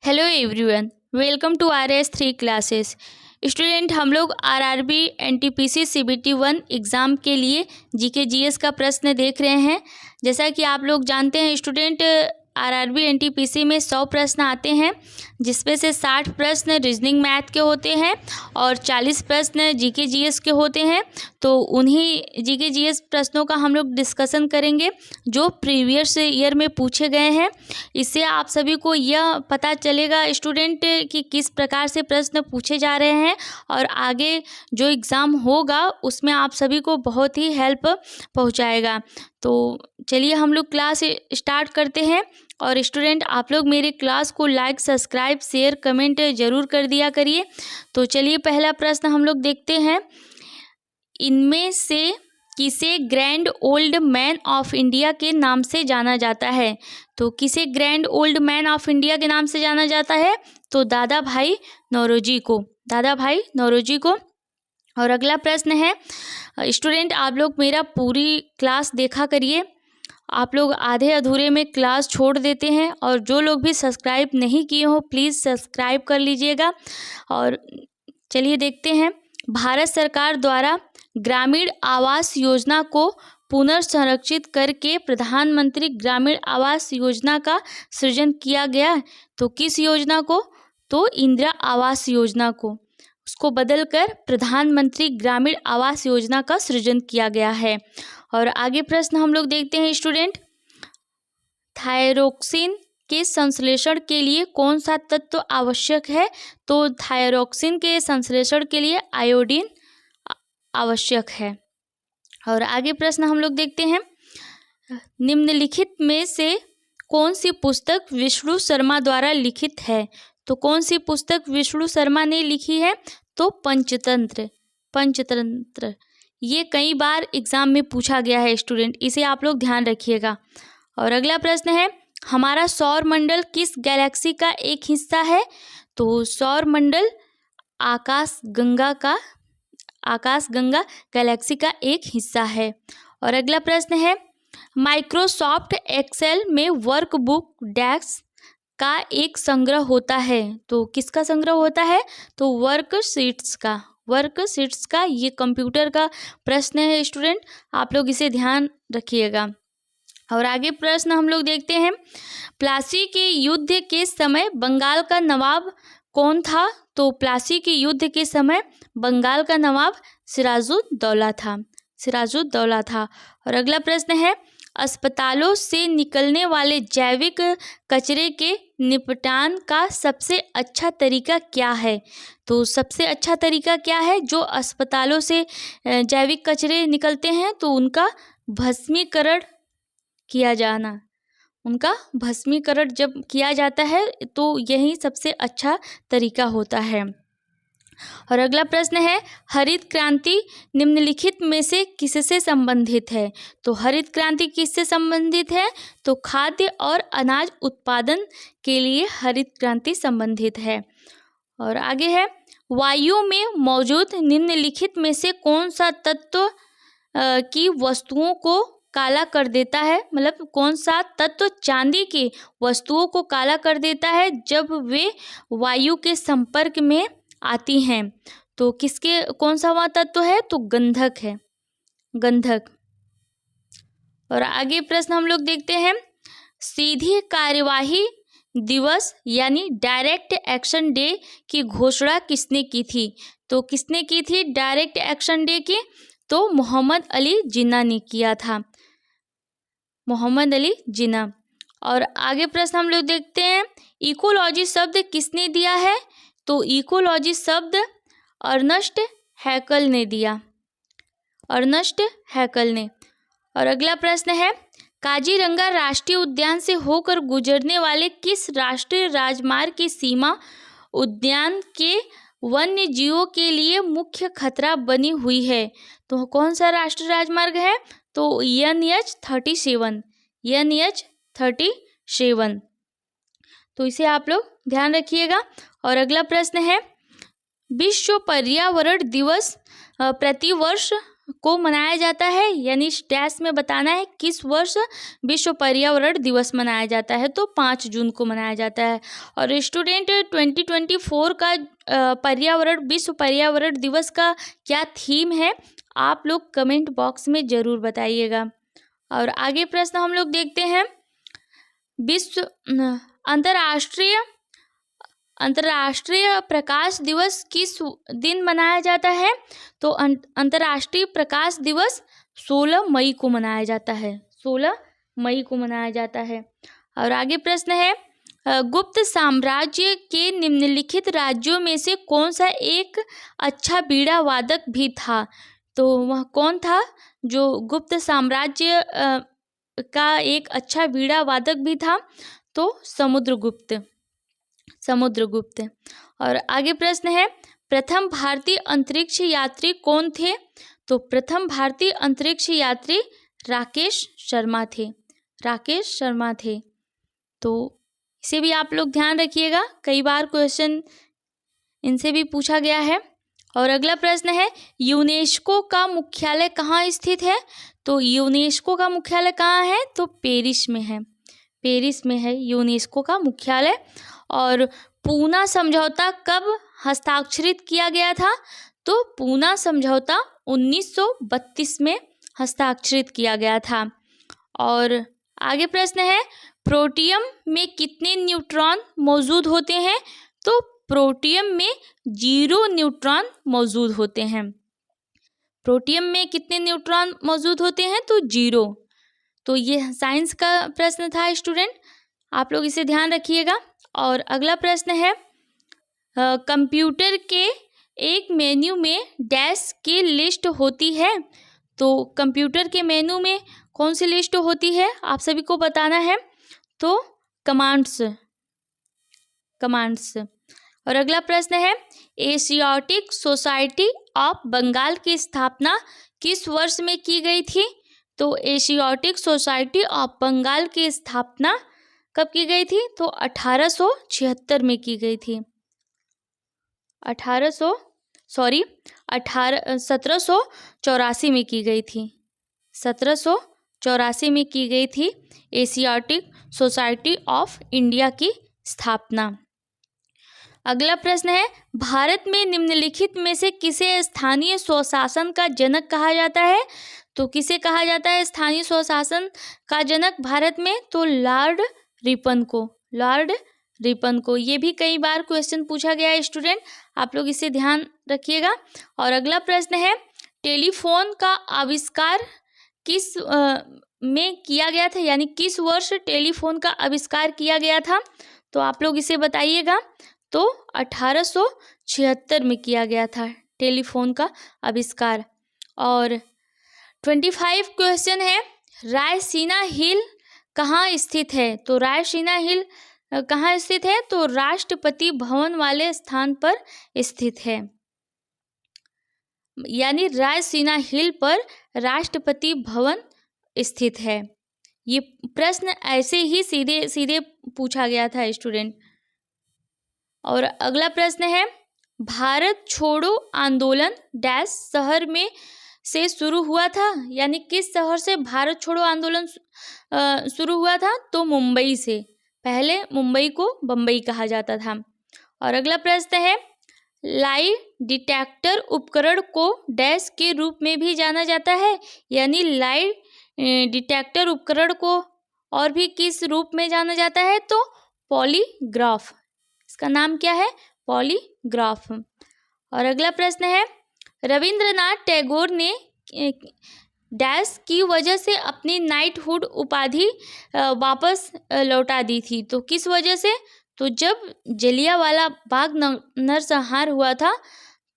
Hello everyone, welcome to RS3 classes. Student, हम लोग RRB NTPC CBT 1 exam के लिए GK GS का प्रश्न देख रहे हैं। जैसा कि आप लोग जानते हैं स्टूडेंट, RRB NTPC में 100 प्रश्न आते हैं, जिसमें से 60 प्रश्न रीजनिंग मैथ के होते हैं और 40 प्रश्न GK GS के होते हैं। तो उन्हीं GK GS प्रश्नों का हम लोग डिस्कशन करेंगे जो प्रीवियस ईयर में पूछे गए हैं। इससे आप सभी को यह पता चलेगा स्टूडेंट कि किस प्रकार से प्रश्न पूछे जा रहे हैं और आगे जो एग्ज़ाम होगा उसमें आप सभी को बहुत ही हेल्प पहुंचाएगा। तो चलिए हम लोग क्लास स्टार्ट करते हैं। और स्टूडेंट, आप लोग मेरे क्लास को लाइक, सब्सक्राइब, शेयर, कमेंट ज़रूर कर दिया करिए। तो चलिए पहला प्रश्न हम लोग देखते हैं। इनमें से किसे grand old man of India के नाम से जाना जाता है? तो किसे grand old man of India के नाम से जाना जाता है? तो दादा भाई नौरोजी को, दादा भाई नौरोजी को। और अगला प्रश्न है स्टूडेंट, आप लोग मेरा पूरी क्लास देखा करिए। आप लोग आधे अधूरे में क्लास छोड़ देते हैं और जो लोग भी सब्सक्राइब नहीं किए हो प्लीज़ सब्सक्राइब कर लीजिएगा। और चलिए देखते हैं। भारत सरकार द्वारा ग्रामीण आवास योजना को पुनर्संरक्षित करके प्रधानमंत्री ग्रामीण आवास योजना का सृजन किया गया। तो किस योजना को? तो इंदिरा आवास योजना को, उसको बदलकर प्रधानमंत्री ग्रामीण आवास योजना का सृजन किया गया है। और आगे प्रश्न हम लोग देखते हैं स्टूडेंट। थायरोक्सिन के संश्लेषण के लिए कौन सा तत्व आवश्यक है? तो थायरोक्सिन के संश्लेषण के लिए आयोडीन आवश्यक है। और आगे प्रश्न हम लोग देखते हैं। निम्नलिखित में से कौन सी पुस्तक विष्णु शर्मा द्वारा लिखित है? तो कौन सी पुस्तक विष्णु शर्मा ने लिखी है? तो पंचतंत्र। पंचतंत्र ये कई बार एग्जाम में पूछा गया है स्टूडेंट, इसे आप लोग ध्यान रखिएगा। और अगला प्रश्न है, हमारा सौर मंडल किस गैलेक्सी का एक हिस्सा है? तो सौर मंडल आकाश गंगा गैलेक्सी का एक हिस्सा है। और अगला प्रश्न है, माइक्रोसॉफ्ट एक्सेल में वर्कबुक डेस्क का एक संग्रह होता है। तो किसका संग्रह होता है? तो वर्कशीट्स का। वर्कशीट्स का ये कंप्यूटर का प्रश्न है स्टूडेंट, आप लोग इसे ध्यान रखिएगा। और आगे प्रश्न हम लोग देखते हैं। प्लासी के युद्ध के समय बंगाल का नवाब कौन था? तो प्लासी के युद्ध के समय बंगाल का नवाब सिराजुद्दौला था। सिराजुद्दौला था। और अगला प्रश्न है, अस्पतालों से निकलने वाले जैविक कचरे के निपटान का सबसे अच्छा तरीका क्या है? तो सबसे अच्छा तरीका क्या है? जो अस्पतालों से जैविक कचरे निकलते हैं तो उनका भस्मीकरण किया जाना। उनका भस्मीकरण जब किया जाता है तो यही सबसे अच्छा तरीका होता है। और अगला प्रश्न है, हरित क्रांति निम्नलिखित में से किससे संबंधित है? तो हरित क्रांति किससे संबंधित है? तो खाद्य और अनाज उत्पादन के लिए हरित क्रांति संबंधित है। और आगे है, वायु में मौजूद निम्नलिखित में से कौन सा तत्व की वस्तुओं को काला कर देता है? मतलब कौन सा तत्व चांदी की वस्तुओं को काला कर देता है जब वे वायु के संपर्क में आती हैं? तो किसके कौन सा वह तत्व है? तो गंधक है, गंधक। और आगे प्रश्न हम लोग देखते हैं। सीधी कार्यवाही दिवस यानी डायरेक्ट एक्शन डे की घोषणा किसने की थी? तो किसने की थी डायरेक्ट एक्शन डे की? तो मोहम्मद अली जिन्ना ने किया था, मोहम्मद अली जिन्ना। और आगे प्रश्न हम लोग देखते हैं। इकोलॉजी शब्द किसने दिया है? तो इकोलॉजी शब्द अर्नस्ट हैकल ने दिया, अर्नस्ट हैकल ने। और अगला प्रश्न है, काजीरंगा राष्ट्रीय उद्यान से होकर गुजरने वाले किस राष्ट्रीय राजमार्ग की सीमा उद्यान के वन्य जीवों के लिए मुख्य खतरा बनी हुई है? तो कौन सा राष्ट्रीय राजमार्ग है? तो NH-37, NH-37। तो इसे आप लोग ध्यान रखिएगा। और अगला प्रश्न है, विश्व पर्यावरण दिवस प्रतिवर्ष को मनाया जाता है, यानी डैश में बताना है किस वर्ष विश्व पर्यावरण दिवस मनाया जाता है, तो 5 जून को मनाया जाता है। और स्टूडेंट 2024 का विश्व पर्यावरण दिवस का क्या थीम है, आप लोग कमेंट बॉक्स में ज़रूर बताइएगा। और आगे प्रश्न हम लोग देखते हैं, विश्व अंतर्राष्ट्रीय प्रकाश दिवस किस दिन मनाया जाता है, तो अंतर्राष्ट्रीय प्रकाश दिवस 16 मई को मनाया जाता है, 16 मई को मनाया जाता है। और आगे प्रश्न है, गुप्त साम्राज्य के निम्नलिखित राज्यों में से कौन सा एक अच्छा बीड़ा वादक भी था, तो वह कौन था जो गुप्त साम्राज्य का एक अच्छा बीड़ा वादक भी था, तो समुद्रगुप्त। और आगे प्रश्न है, प्रथम भारतीय अंतरिक्ष यात्री कौन थे, तो प्रथम भारतीय अंतरिक्ष यात्री राकेश शर्मा थे। तो इसे भी आप लोग ध्यान रखिएगा, कई बार क्वेश्चन इनसे भी पूछा गया है। और अगला प्रश्न है, यूनेस्को का मुख्यालय कहाँ स्थित है, तो यूनेस्को का मुख्यालय कहाँ है, तो पेरिस में है यूनेस्को का मुख्यालय। और पूना समझौता कब हस्ताक्षरित किया गया था, तो पूना समझौता 1932 में हस्ताक्षरित किया गया था। और आगे प्रश्न है, प्रोटियम में कितने न्यूट्रॉन मौजूद होते हैं, तो प्रोटियम में 0 न्यूट्रॉन मौजूद होते हैं। प्रोटियम में कितने न्यूट्रॉन मौजूद होते हैं, तो 0। तो ये साइंस का प्रश्न था स्टूडेंट, आप लोग इसे ध्यान रखिएगा। और अगला प्रश्न है, कंप्यूटर के एक मेन्यू में डैश की लिस्ट होती है, तो कंप्यूटर के मेन्यू में कौन सी लिस्ट होती है, आप सभी को बताना है, तो कमांड्स। और अगला प्रश्न है, एशियाटिक सोसाइटी ऑफ बंगाल की स्थापना किस वर्ष में की गई थी, तो एशियाटिक सोसाइटी ऑफ बंगाल की स्थापना कब की गई थी, तो 1876 में की गई थी। 1784 में की गई थी। 1784 में की गई थी एशियाटिक सोसाइटी ऑफ इंडिया की स्थापना। अगला प्रश्न है, भारत में निम्नलिखित में से किसे स्थानीय स्वशासन का जनक कहा जाता है, तो किसे कहा जाता है स्थानीय स्वशासन का जनक भारत में, तो लॉर्ड रिपन को। ये भी कई बार क्वेश्चन पूछा गया है स्टूडेंट, आप लोग इसे ध्यान रखिएगा। और अगला प्रश्न है, टेलीफोन का आविष्कार किस में किया गया था, यानी किस वर्ष टेलीफोन का आविष्कार किया गया था, तो आप लोग इसे बताइएगा, तो 1876 में किया गया था टेलीफोन का आविष्कार। और 25 क्वेश्चन है, रायसीना हिल कहाँ स्थित है, तो रायसीना हिल कहाँ स्थित है, तो राष्ट्रपति भवन वाले स्थान पर स्थित है, यानी रायसीना हिल पर राष्ट्रपति भवन स्थित है। ये प्रश्न ऐसे ही सीधे सीधे पूछा गया था स्टूडेंट। और अगला प्रश्न है, भारत छोड़ो आंदोलन डैश शहर में से शुरू हुआ था, यानी किस शहर से भारत छोड़ो आंदोलन शुरू हुआ था, तो मुंबई से। पहले मुंबई को बम्बई कहा जाता था। और अगला प्रश्न है, लाई डिटेक्टर उपकरण को डैश के रूप में भी जाना जाता है, यानी लाई डिटेक्टर उपकरण को और भी किस रूप में जाना जाता है, तो पॉलीग्राफ। इसका नाम क्या है, पॉलीग्राफ। और अगला प्रश्न है, रविंद्रनाथ टैगोर ने डैश की वजह से अपनी नाइटहुड उपाधि वापस लौटा दी थी, तो किस वजह से, तो जब जलियांवाला बाग नरसंहार हुआ था,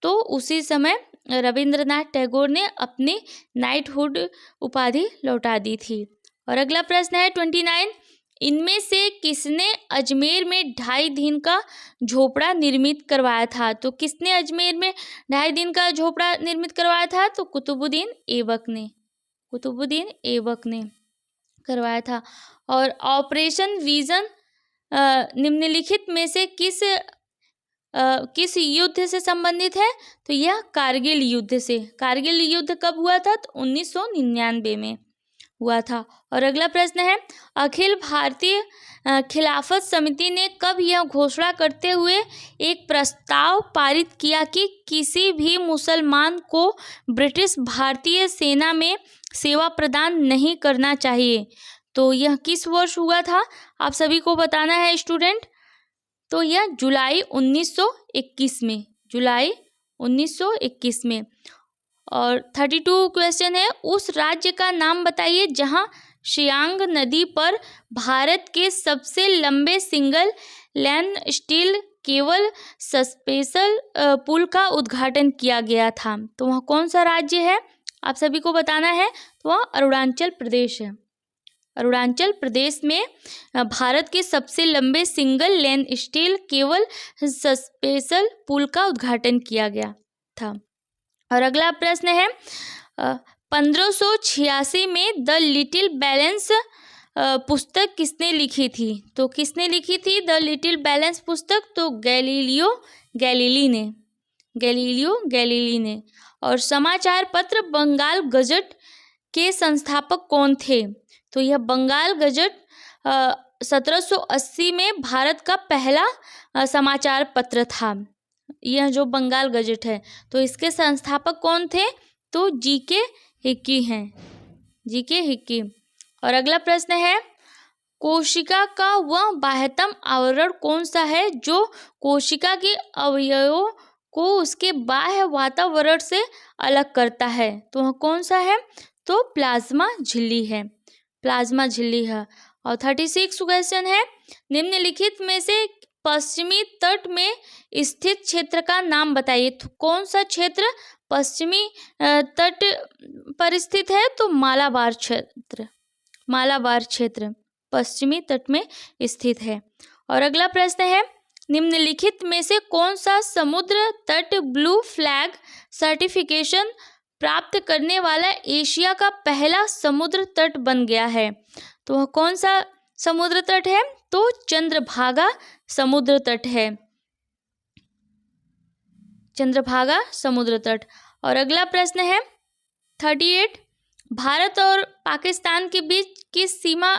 तो उसी समय रविंद्रनाथ टैगोर ने अपनी नाइटहुड उपाधि लौटा दी थी। और अगला प्रश्न है 29, इनमें से किसने अजमेर में 2.5 दिन का झोपड़ा निर्मित करवाया था, तो किसने अजमेर में 2.5 दिन का झोपड़ा निर्मित करवाया था, तो कुतुबुद्दीन ऐबक ने करवाया था। और ऑपरेशन विजन निम्नलिखित में से किस किस युद्ध से संबंधित है? तो यह कारगिल युद्ध से। कारगिल युद्ध कब हुआ था? तो 1999 में हुआ था। और अगला प्रश्न है, अखिल भारतीय खिलाफत समिति ने कब यह घोषणा करते हुए एक प्रस्ताव पारित किया कि किसी भी मुसलमान को ब्रिटिश भारतीय सेना में सेवा प्रदान नहीं करना चाहिए? तो यह किस वर्ष हुआ था? आप सभी को बताना है स्टूडेंट। तो यह जुलाई 1921 में, जुलाई 1921 में। और 32 क्वेश्चन है, उस राज्य का नाम बताइए जहां सियांग नदी पर भारत के सबसे लंबे single lane steel cable suspension पुल का उद्घाटन किया गया था। तो वह कौन सा राज्य है? आप सभी को बताना है। तो वह अरुणाचल प्रदेश है। अरुणाचल प्रदेश में भारत के सबसे लंबे single lane steel cable suspension पुल का उद्घाटन किया गया था। और अगला प्रश्न है, 1586 में द लिटिल बैलेंस पुस्तक किसने लिखी थी? तो किसने लिखी थी द लिटिल बैलेंस पुस्तक? तो गैलीलियो गैलीली ने। और समाचार पत्र बंगाल गजट के संस्थापक कौन थे? तो यह बंगाल गजट 1780 में भारत का पहला समाचार पत्र था। यह जो बंगाल गजट है, तो इसके संस्थापक कौन थे? तो जीके हिक्की हैं, जीके हिक्की। और अगला प्रश्न है, कोशिका का वह बाह्यतम आवरण कौन सा है जो कोशिका के अवयवों को उसके बाह्य वातावरण से अलग करता है? तो वह कौन सा है? तो प्लाज्मा झिल्ली है, प्लाज्मा झिल्ली है। और 36 क्वेश्चन है, निम्नलिखित में से पश्चिमी तट में स्थित क्षेत्र का नाम बताइए। तो कौन सा क्षेत्र पश्चिमी तट पर स्थित है? तो मालाबार क्षेत्र, मालाबार क्षेत्र पश्चिमी तट में स्थित है। और अगला प्रश्न है, निम्नलिखित में से कौन सा समुद्र तट ब्लू फ्लैग सर्टिफिकेशन प्राप्त करने वाला एशिया का पहला समुद्र तट बन गया है? तो वह कौन सा समुद्र तट है? तो चंद्रभागा समुद्र तट है, चंद्रभागा समुद्र तट। और अगला प्रश्न है 38, भारत और पाकिस्तान के बीच की सीमा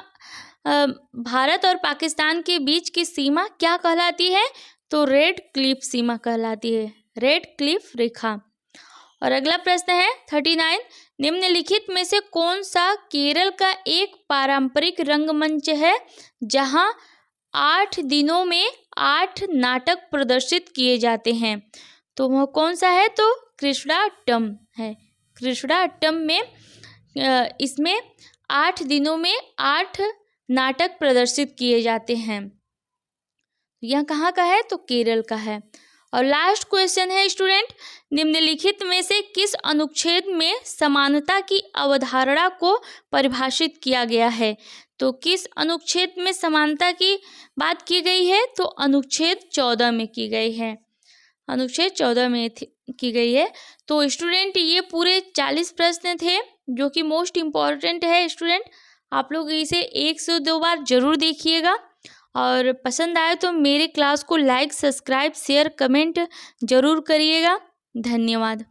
भारत और पाकिस्तान के बीच की सीमा क्या कहलाती है? तो रेड क्लिफ सीमा कहलाती है, रेड क्लिफ रेखा। और अगला प्रश्न है 39, निम्नलिखित में से कौन सा केरल का एक पारंपरिक रंगमंच है जहां 8 दिनों में 8 नाटक प्रदर्शित किए जाते हैं? तो वह कौन सा है? तो कृष्णाट्टम है, कृष्णाट्टम में इसमें 8 दिनों में 8 नाटक प्रदर्शित किए जाते हैं। यह कहाँ का है? तो केरल का है। और लास्ट क्वेश्चन है स्टूडेंट, निम्नलिखित में से किस अनुच्छेद में समानता की अवधारणा को परिभाषित किया गया है? तो किस अनुच्छेद में समानता की बात की गई है? तो अनुच्छेद 14 में की गई है, अनुच्छेद 14 में की गई है। तो स्टूडेंट ये पूरे 40 प्रश्न थे जो कि मोस्ट इम्पॉर्टेंट है। स्टूडेंट आप लोग इसे 1 से 2 बार जरूर देखिएगा, और पसंद आए तो मेरे क्लास को लाइक, सब्सक्राइब, शेयर, कमेंट जरूर करिएगा। धन्यवाद।